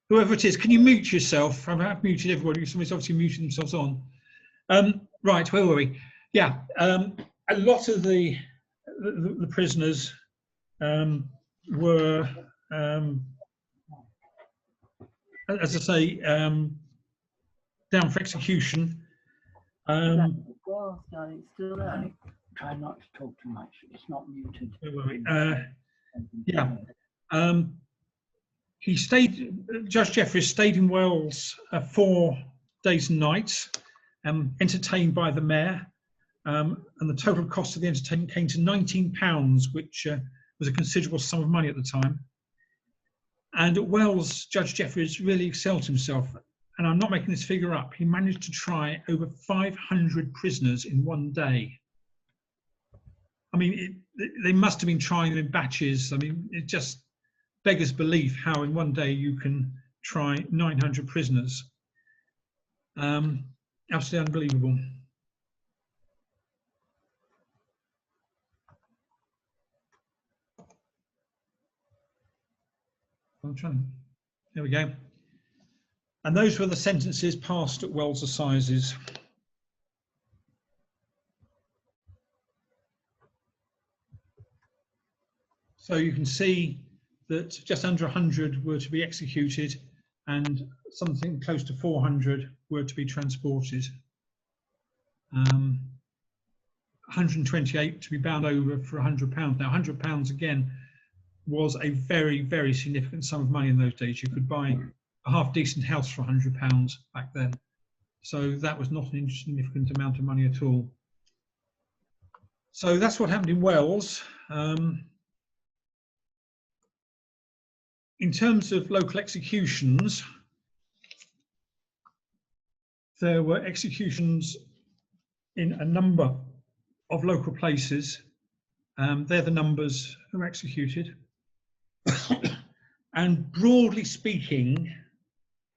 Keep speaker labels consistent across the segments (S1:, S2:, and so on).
S1: Whoever it is, can you mute yourself? I've muted everybody. Somebody's obviously muted themselves on. Right, where were we? Yeah, a lot of the prisoners were, as I say, down for execution.
S2: Well, it's still there. Try not to talk too much. It's not muted.
S1: Yeah. He stayed. Judge Jeffreys stayed in Wells 4 days and nights, entertained by the mayor, and the total cost of the entertainment came to £19, which was a considerable sum of money at the time. And at Wells, Judge Jeffreys really excelled himself. And I'm not making this figure up. He managed to try over 500 prisoners in one day. I mean, they must have been trying them in batches. I mean, it just beggars belief how in one day you can try 900 prisoners. Absolutely unbelievable. I'm trying. There we go. And those were the sentences passed at Wells Assizes. So you can see that just under 100 were to be executed and something close to 400 were to be transported. 128 to be bound over for £100. Now £100 again was a very, very significant sum of money in those days. You could buy a half decent house for £100 back then. So that was not an insignificant amount of money at all. So that's what happened in Wells. In terms of local executions, there were executions in a number of local places. They're the numbers who were executed. And broadly speaking,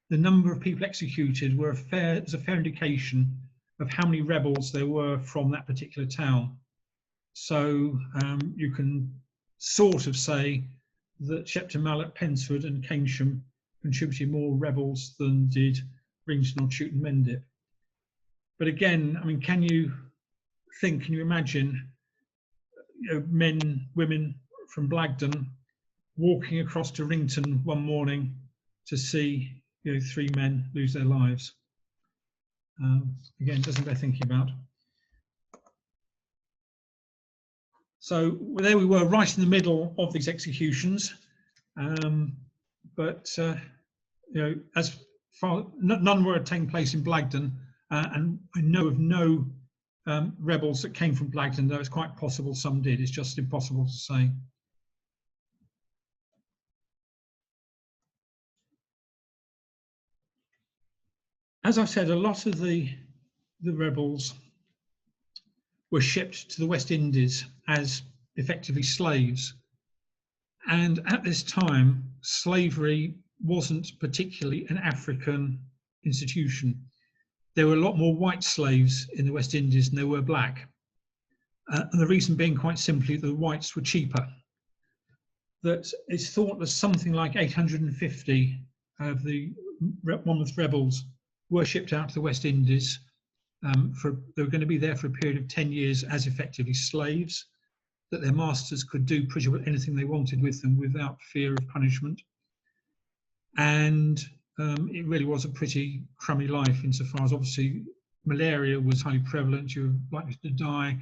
S1: the number of people executed were is a fair indication of how many rebels there were from that particular town. So you can sort of say that Shepton Mallet, Pensford and Keynsham contributed more rebels than did Ringston or Chewton Mendip. But again, I mean, can you imagine, you know, men, women from Blagdon walking across to Rington one morning to see, you know, 3 men lose their lives? Again, doesn't bear thinking about. So there we were, right in the middle of these executions, but you know, as far none were taking place in Blagdon, and I know of no rebels that came from Blagdon, though it's quite possible some did. It's just impossible to say. As I said, a lot of the rebels were shipped to the West Indies as effectively slaves. And at this time, slavery wasn't particularly an African institution. There were a lot more white slaves in the West Indies than there were black. And the reason being quite simply the whites were cheaper. That it's thought that something like 850 of the Monmouth rebels were shipped out to the West Indies. They were going to be there for a period of 10 years as effectively slaves, that their masters could do pretty well anything they wanted with them without fear of punishment. And it really was a pretty crummy life, insofar as obviously malaria was highly prevalent, you were likely to die,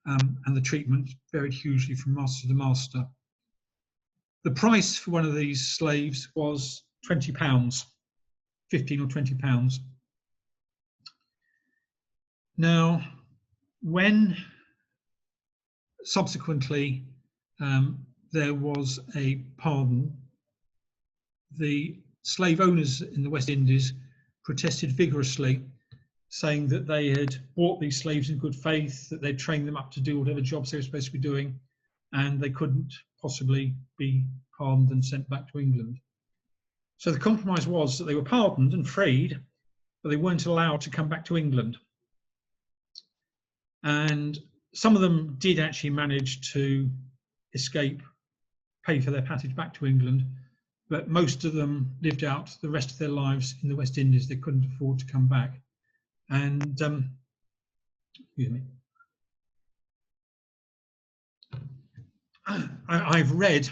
S1: and the treatment varied hugely from master to master. The price for one of these slaves was £20, 15 or £20. Now, when subsequently there was a pardon, the slave owners in the West Indies protested vigorously, saying that they had bought these slaves in good faith, that they'd trained them up to do whatever jobs they were supposed to be doing, and they couldn't possibly be pardoned and sent back to England. So the compromise was that they were pardoned and freed, but they weren't allowed to come back to England. And some of them did actually manage to escape, pay for their passage back to England, but most of them lived out the rest of their lives in the West Indies. They couldn't afford to come back. And excuse me. I've read,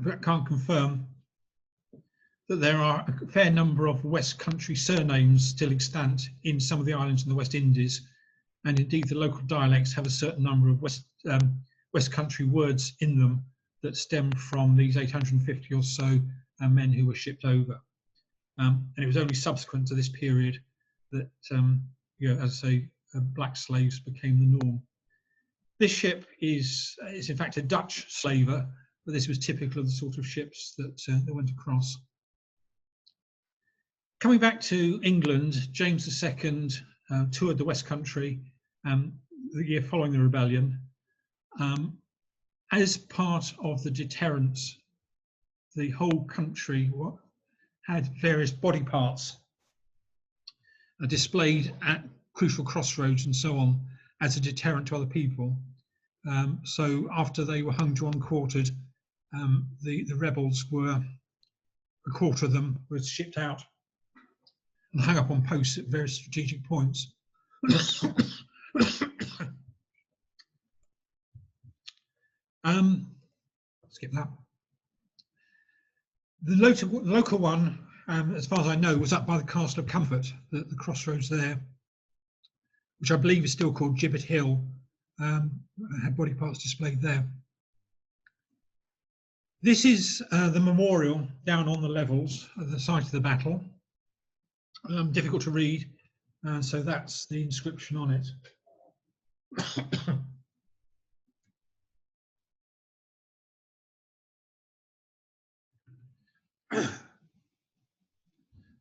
S1: but can't confirm, that there are a fair number of West Country surnames still extant in some of the islands in the West Indies, and indeed the local dialects have a certain number of West Country words in them that stem from these 850 or so men who were shipped over. And it was only subsequent to this period that, as I say, black slaves became the norm. This ship is in fact a Dutch slaver, but this was typical of the sort of ships that went across. Coming back to England, James II toured the West Country the year following the rebellion. As part of the deterrence, the whole country had various body parts displayed at crucial crossroads and so on as a deterrent to other people. So after they were hung to and quartered, the rebels were, a quarter of them was shipped out and hung up on posts at various strategic points. Skip that. The local one, as far as I know, was up by the Castle of Comfort, the crossroads there, which I believe is still called Gibbet Hill. Had body parts displayed there. This is the memorial down on the levels at the site of the battle. Difficult to read, so that's the inscription on it.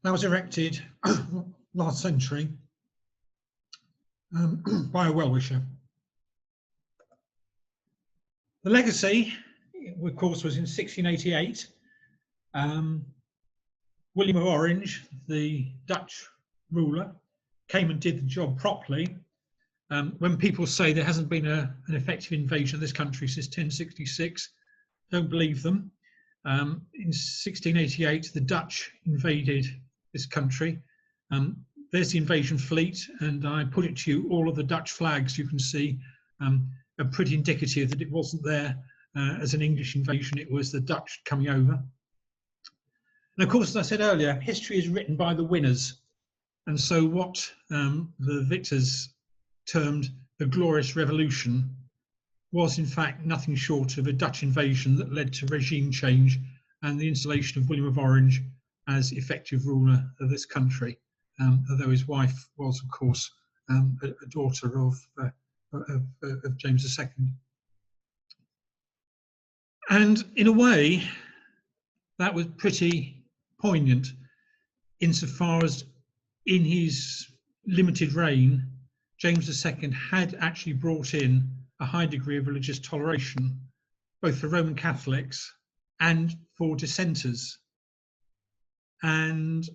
S1: That was erected last century by a well-wisher. The legacy, of course, was in 1688. William of Orange, the Dutch ruler, came and did the job properly. When people say there hasn't been an effective invasion of this country since 1066, don't believe them. In 1688, the Dutch invaded this country. There's the invasion fleet, and I put it to you, all of the Dutch flags you can see are pretty indicative that it wasn't there as an English invasion, it was the Dutch coming over. And of course, as I said earlier, history is written by the winners. And so what the victors termed the Glorious Revolution was in fact nothing short of a Dutch invasion that led to regime change and the installation of William of Orange as effective ruler of this country, although his wife was, of course, a daughter of James II. And in a way, that was pretty poignant insofar as in his limited reign, James II had actually brought in a high degree of religious toleration, both for Roman Catholics and for dissenters. And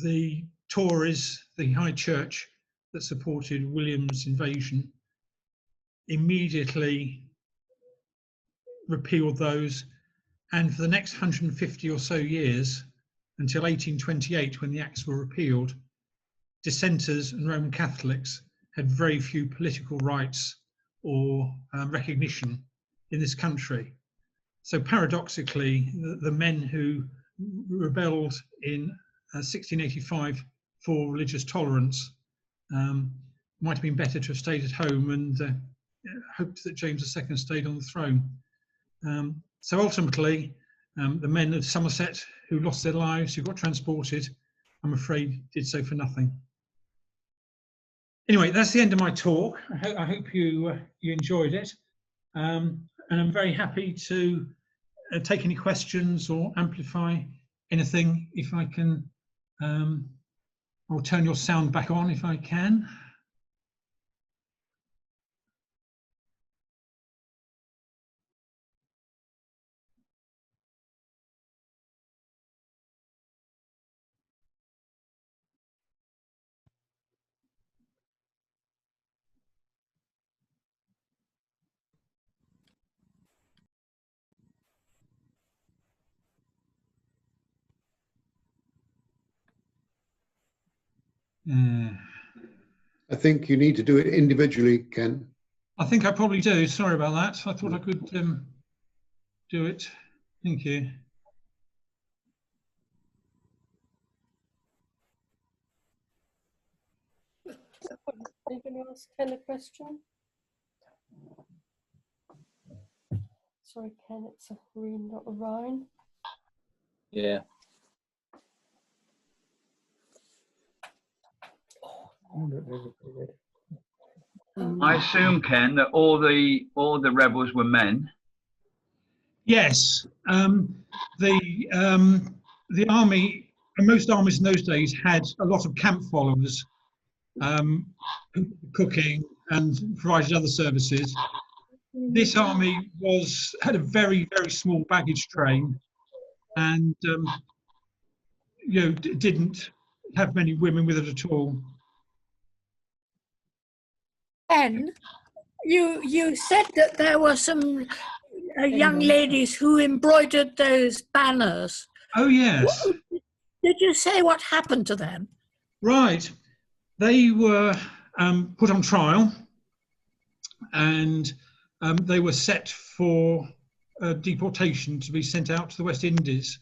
S1: the Tories, the High Church that supported William's invasion, immediately repealed those. And for the next 150 or so years, until 1828, when the Acts were repealed, dissenters and Roman Catholics had very few political rights or recognition in this country. So paradoxically, the men who rebelled in 1685 for religious tolerance might have been better to have stayed at home and hoped that James II stayed on the throne. So ultimately, the men of Somerset who lost their lives, who got transported, I'm afraid did so for nothing. Anyway, that's the end of my talk. I hope you enjoyed it. And I'm very happy to take any questions or amplify anything if I can. I'll turn your sound back on if I can.
S3: I think you need to do it individually, Ken.
S1: I think I probably do. Sorry about that. I thought I could do it. Thank you.
S4: Anybody else Ken a question? Sorry, Ken, it's a Reen, not a Rhine.
S5: Yeah.
S6: I assume, Ken, that all the rebels were men.
S1: Yes, the army, and most armies in those days had a lot of camp followers, cooking and provided other services. This army had a very, very small baggage train, and you know, didn't have many women with it at all.
S7: Ken, you said that there were some young ladies who embroidered those banners.
S1: Oh yes.
S7: Did you say what happened to them?
S1: Right, they were put on trial, and they were set for deportation to be sent out to the West Indies.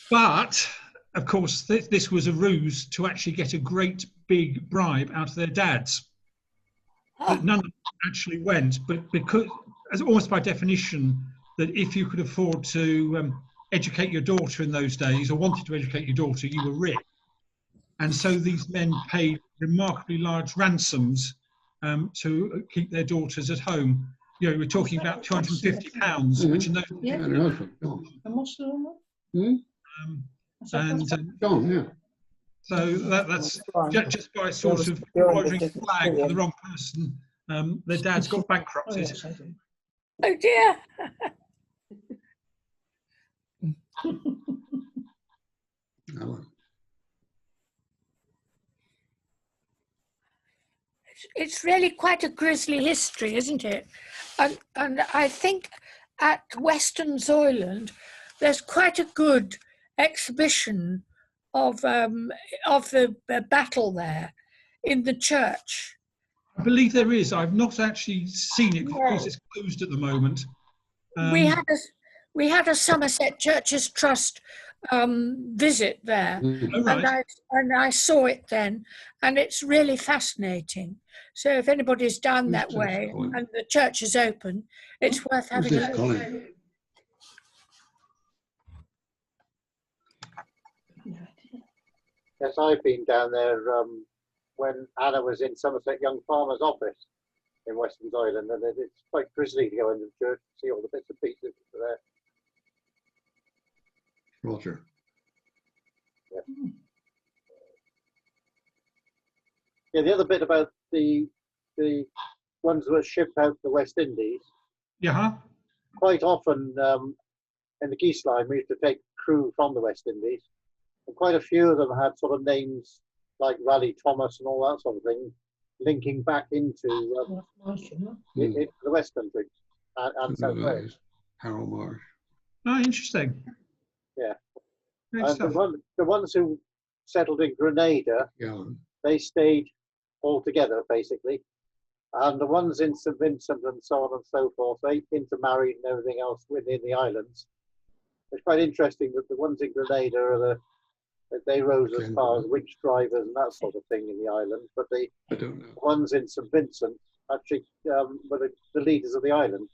S1: But of course, this was a ruse to actually get a great big bribe out of their dads. But none of them actually went, but because, as almost by definition, that if you could afford to educate your daughter in those days, or wanted to educate your daughter, you were rich. And so these men paid remarkably large ransoms to keep their daughters at home. You know, we're talking about £250, which in those so that's just by sort of embroidering a flag for the wrong person. Their dads got bankrupted.
S7: Oh dear. It's really quite a grisly history, isn't it? And I think at Western Zoyland, there's quite a good exhibition of the battle there in the church.
S1: I believe there is. I've not actually seen it because it's closed at the moment.
S7: We had a Somerset Churches Trust visit there, and I saw it then, and it's really fascinating. So if anybody's down that way and the church is open, it's worth having a look.
S8: Yes, I've been down there when Anna was in Somerset Young Farmers office in Western Zoyland, and it's quite grisly to go into the church and see all the bits and pieces that are there.
S3: Roger.
S8: Yeah. Yeah, the other bit about the ones that were shipped out to the West Indies.
S1: Yeah.
S8: Quite often in the Geese Line, we used to take crew from the West Indies, and quite a few of them had sort of names like Raleigh Thomas and all that sort of thing, linking back into the West Country and South Wales.
S3: Harold Marsh.
S1: Oh, interesting.
S8: Yeah. And the ones who settled in Grenada, they stayed all together basically. And the ones in St Vincent and so on and so forth, they intermarried and everything else within the islands. It's quite interesting that the ones in Grenada are they rose as far as witch drivers and that sort of thing in the island, but the ones in St Vincent actually were the leaders of the island.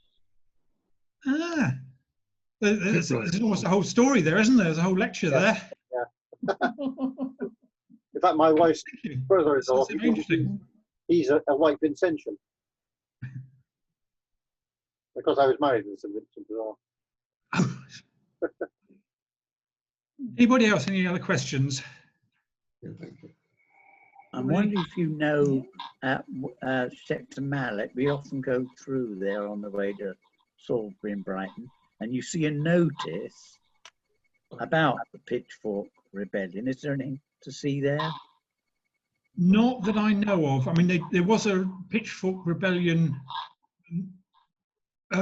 S1: Ah, there's almost a whole story there, isn't there? There's a whole lecture there.
S8: Yeah. In fact, my wife's brother-in-law, he's a white Vincentian. Because I was married in St Vincent as well.
S1: Anybody else? Any other questions?
S2: I'm wondering if you know at Sector Mallet, we often go through there on the way to Salisbury and Brighton, and you see a notice about the Pitchfork Rebellion. Is there anything to see there?
S1: Not that I know of. I mean, there was a Pitchfork Rebellion